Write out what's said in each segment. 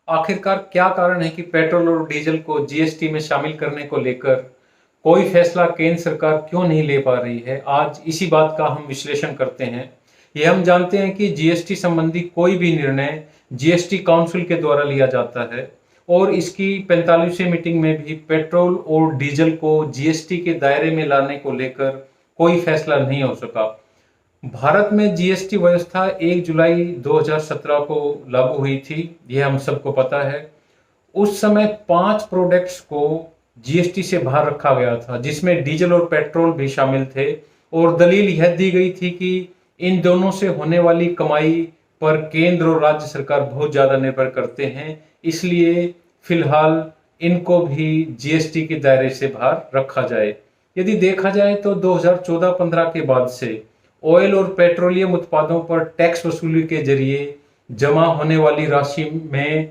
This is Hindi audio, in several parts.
आखिरकार क्या कारण है कि पेट्रोल और डीजल को जीएसटी में शामिल करने को लेकर कोई फैसला केंद्र सरकार क्यों नहीं ले पा रही है? आज इसी बात का हम विश्लेषण करते हैं। ये हम जानते हैं कि जीएसटी संबंधी कोई भी निर्णय जीएसटी काउंसिल के द्वारा लिया जाता है और इसकी 45वीं मीटिंग में भी पेट्रोल और डीजल को जीएसटी के दायरे में लाने को लेकर कोई फैसला नहीं हो सका। भारत में जीएसटी व्यवस्था 1 जुलाई 2017 को लागू हुई थी, यह हम सबको पता है। उस समय 5 प्रोडक्ट्स को जीएसटी से बाहर रखा गया था, जिसमें डीजल और पेट्रोल भी शामिल थे और दलील यह दी गई थी कि इन दोनों से होने वाली कमाई पर केंद्र और राज्य सरकार बहुत ज्यादा निर्भर करते हैं, इसलिए फिलहाल इनको भी जीएसटी के दायरे से बाहर रखा जाए। यदि देखा जाए तो 2014-15 के बाद से ऑयल और पेट्रोलियम उत्पादों पर टैक्स वसूली के जरिए जमा होने वाली राशि में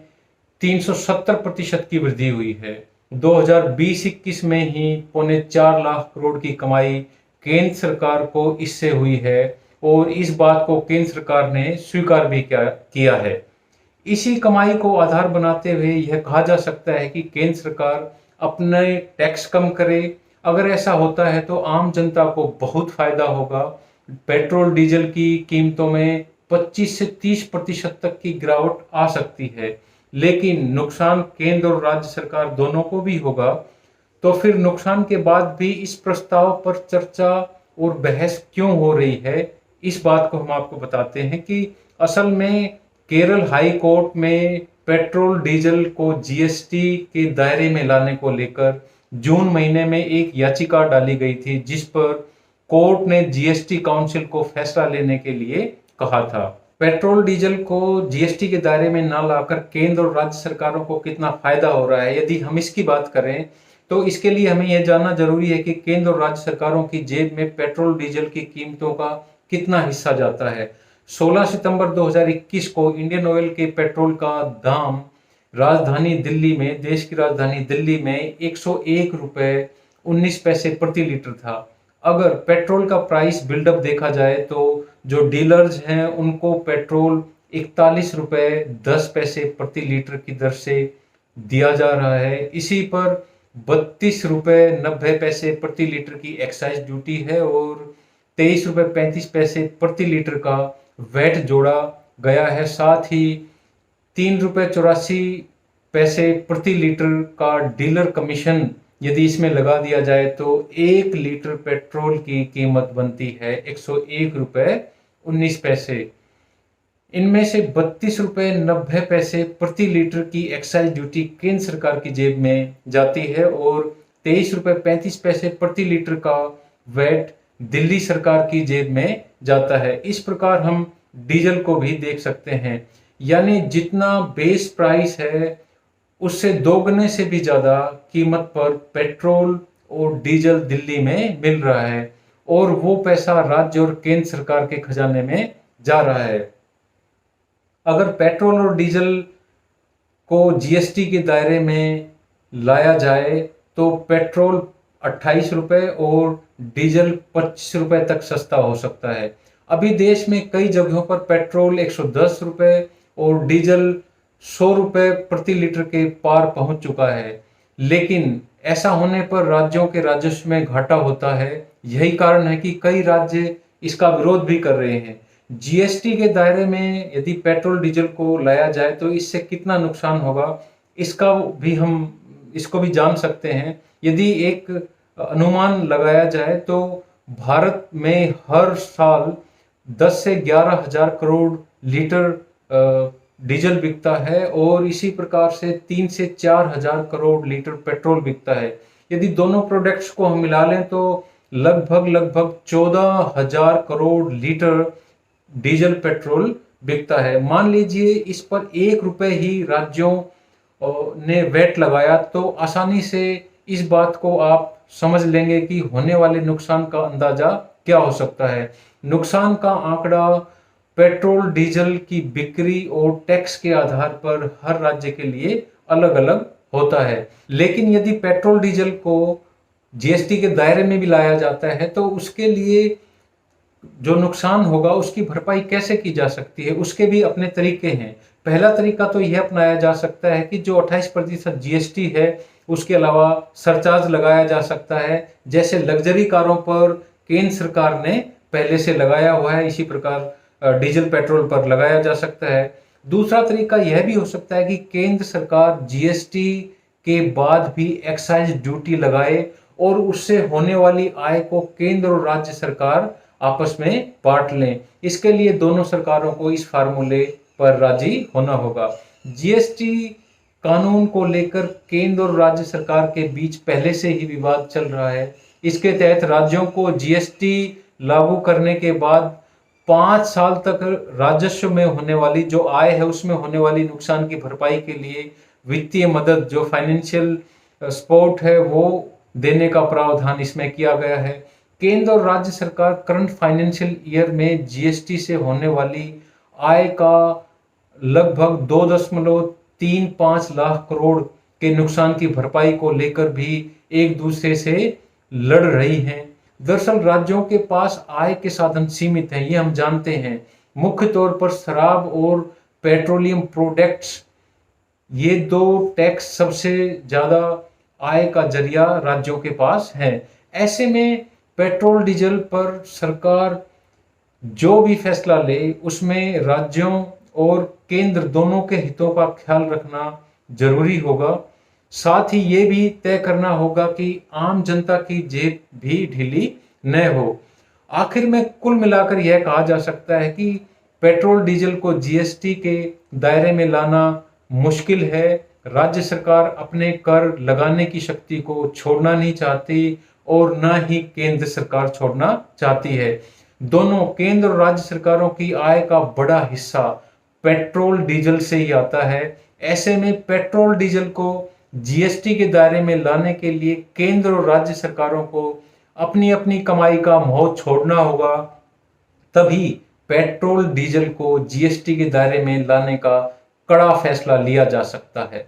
370% की वृद्धि हुई है। 2020-21 में ही पौने 4 लाख करोड़ की कमाई केंद्र सरकार को इससे हुई है और इस बात को केंद्र सरकार ने स्वीकार भी किया है। इसी कमाई को आधार बनाते हुए यह कहा जा सकता है कि केंद्र सरकार अपने टैक्स कम करे। अगर ऐसा होता है तो आम जनता को बहुत फायदा होगा। पेट्रोल डीजल की कीमतों में 25 से 30% तक की गिरावट आ सकती है, लेकिन नुकसान केंद्र और राज्य सरकार दोनों को भी होगा। तो फिर नुकसान के बाद भी इस प्रस्ताव पर चर्चा और बहस क्यों हो रही है, इस बात को हम आपको बताते हैं कि असल में केरल हाई कोर्ट में पेट्रोल डीजल को जीएसटी के दायरे में लाने को लेकर जून महीने में एक याचिका डाली गई थी, जिस पर कोर्ट ने जीएसटी काउंसिल को फैसला लेने के लिए कहा था। पेट्रोल डीजल को जीएसटी के दायरे में ना लाकर केंद्र और राज्य सरकारों को कितना फायदा हो रहा है, यदि हम इसकी बात करें तो इसके लिए हमें यह जानना जरूरी है कि केंद्र और राज्य सरकारों की जेब में पेट्रोल डीजल की कीमतों का कितना हिस्सा जाता है। 16 सितंबर 2021 को इंडियन ऑयल के पेट्रोल का दाम राजधानी दिल्ली में, देश की राजधानी दिल्ली में 101 रुपए 19 पैसे प्रति लीटर था। अगर पेट्रोल का प्राइस बिल्डअप देखा जाए तो जो डीलर्स हैं उनको पेट्रोल 41 रुपए 10 पैसे प्रति लीटर की दर से दिया जा रहा है। इसी पर 32 रुपए 90 पैसे प्रति लीटर की एक्साइज ड्यूटी है और 23 रुपए 35 पैसे प्रति लीटर का वैट जोड़ा गया है। साथ ही 3 रुपए 84 पैसे प्रति लीटर का डीलर कमीशन यदि इसमें लगा दिया जाए तो 1 लीटर पेट्रोल की कीमत बनती है 101 रुपए 19 पैसे। इनमें से 32 रुपए 90 पैसे प्रति लीटर की एक्साइज ड्यूटी केंद्र सरकार की जेब में जाती है और 23 रुपए 35 पैसे प्रति लीटर का वैट दिल्ली सरकार की जेब में जाता है। इस प्रकार हम डीजल को भी देख सकते हैं, यानी जितना बेस प्राइस है उससे दोगुने से भी ज्यादा कीमत पर पेट्रोल और डीजल दिल्ली में मिल रहा है और वो पैसा राज्य और केंद्र सरकार के खजाने में जा रहा है। अगर पेट्रोल और डीजल को जीएसटी के दायरे में लाया जाए तो पेट्रोल 28 रुपए और डीजल 25 रुपए तक सस्ता हो सकता है। अभी देश में कई जगहों पर पेट्रोल 110 रुपए और डीजल 100 रुपए प्रति लीटर के पार पहुंच चुका है, लेकिन ऐसा होने पर राज्यों के राजस्व में घाटा होता है। यही कारण है कि कई राज्य इसका विरोध भी कर रहे हैं। जीएसटी के दायरे में यदि पेट्रोल डीजल को लाया जाए तो इससे कितना नुकसान होगा, इसको भी जान सकते हैं। यदि एक अनुमान लगाया जाए तो भारत में हर साल 10 से 11 हजार करोड़ लीटर डीजल बिकता है और इसी प्रकार से 3 से 4 हजार करोड़ लीटर पेट्रोल बिकता है। यदि दोनों प्रोडक्ट्स को हम मिला लें तो लगभग 14 हजार करोड़ लीटर डीजल पेट्रोल बिकता है। मान लीजिए इस पर 1 रुपए ही राज्यों ने वैट लगाया तो आसानी से इस बात को आप समझ लेंगे कि होने वाले नुकसान का अंदाजा क्या हो सकता है। नुकसान का आंकड़ा पेट्रोल डीजल की बिक्री और टैक्स के आधार पर हर राज्य के लिए अलग अलग होता है, लेकिन यदि पेट्रोल डीजल को जीएसटी के दायरे में भी लाया जाता है तो उसके लिए जो नुकसान होगा उसकी भरपाई कैसे की जा सकती है, उसके भी अपने तरीके हैं। पहला तरीका तो यह अपनाया जा सकता है कि जो 28% जीएसटी है उसके अलावा सरचार्ज लगाया जा सकता है, जैसे लग्जरी कारों पर केंद्र सरकार ने पहले से लगाया हुआ है, इसी प्रकार डीजल पेट्रोल पर लगाया जा सकता है। दूसरा तरीका यह भी हो सकता है कि केंद्र सरकार जीएसटी के बाद भी एक्साइज ड्यूटी लगाए और उससे होने वाली आय को केंद्र और राज्य सरकार आपस में बांट लें। इसके लिए दोनों सरकारों को इस फार्मूले पर राजी होना होगा। जीएसटी कानून को लेकर केंद्र और राज्य सरकार के बीच पहले से ही विवाद चल रहा है। इसके तहत राज्यों को जीएसटी लागू करने के बाद 5 साल तक राजस्व में होने वाली जो आय है उसमें होने वाली नुकसान की भरपाई के लिए वित्तीय मदद, जो फाइनेंशियल सपोर्ट है, वो देने का प्रावधान इसमें किया गया है। केंद्र और राज्य सरकार करंट फाइनेंशियल ईयर में जीएसटी से होने वाली आय का लगभग 2.35 लाख करोड़ के नुकसान की भरपाई को लेकर भी एक दूसरे से लड़ रही हैं। दरअसल राज्यों के पास आय के साधन सीमित हैं, ये हम जानते हैं। मुख्य तौर पर शराब और पेट्रोलियम प्रोडक्ट्स, ये दो टैक्स सबसे ज्यादा आय का जरिया राज्यों के पास है। ऐसे में पेट्रोल डीजल पर सरकार जो भी फैसला ले उसमें राज्यों और केंद्र दोनों के हितों का ख्याल रखना जरूरी होगा। साथ ही ये भी तय करना होगा कि आम जनता की जेब भी ढीली न हो। आखिर में कुल मिलाकर यह कहा जा सकता है कि पेट्रोल डीजल को जीएसटी के दायरे में लाना मुश्किल है। राज्य सरकार अपने कर लगाने की शक्ति को छोड़ना नहीं चाहती और न ही केंद्र सरकार छोड़ना चाहती है। दोनों केंद्र और राज्य सरकारों की आय का बड़ा हिस्सा पेट्रोल डीजल से ही आता है। ऐसे में पेट्रोल डीजल को जीएसटी के दायरे में लाने के लिए केंद्र और राज्य सरकारों को अपनी अपनी कमाई का मोह छोड़ना होगा, तभी पेट्रोल डीजल को जीएसटी के दायरे में लाने का कड़ा फैसला लिया जा सकता है।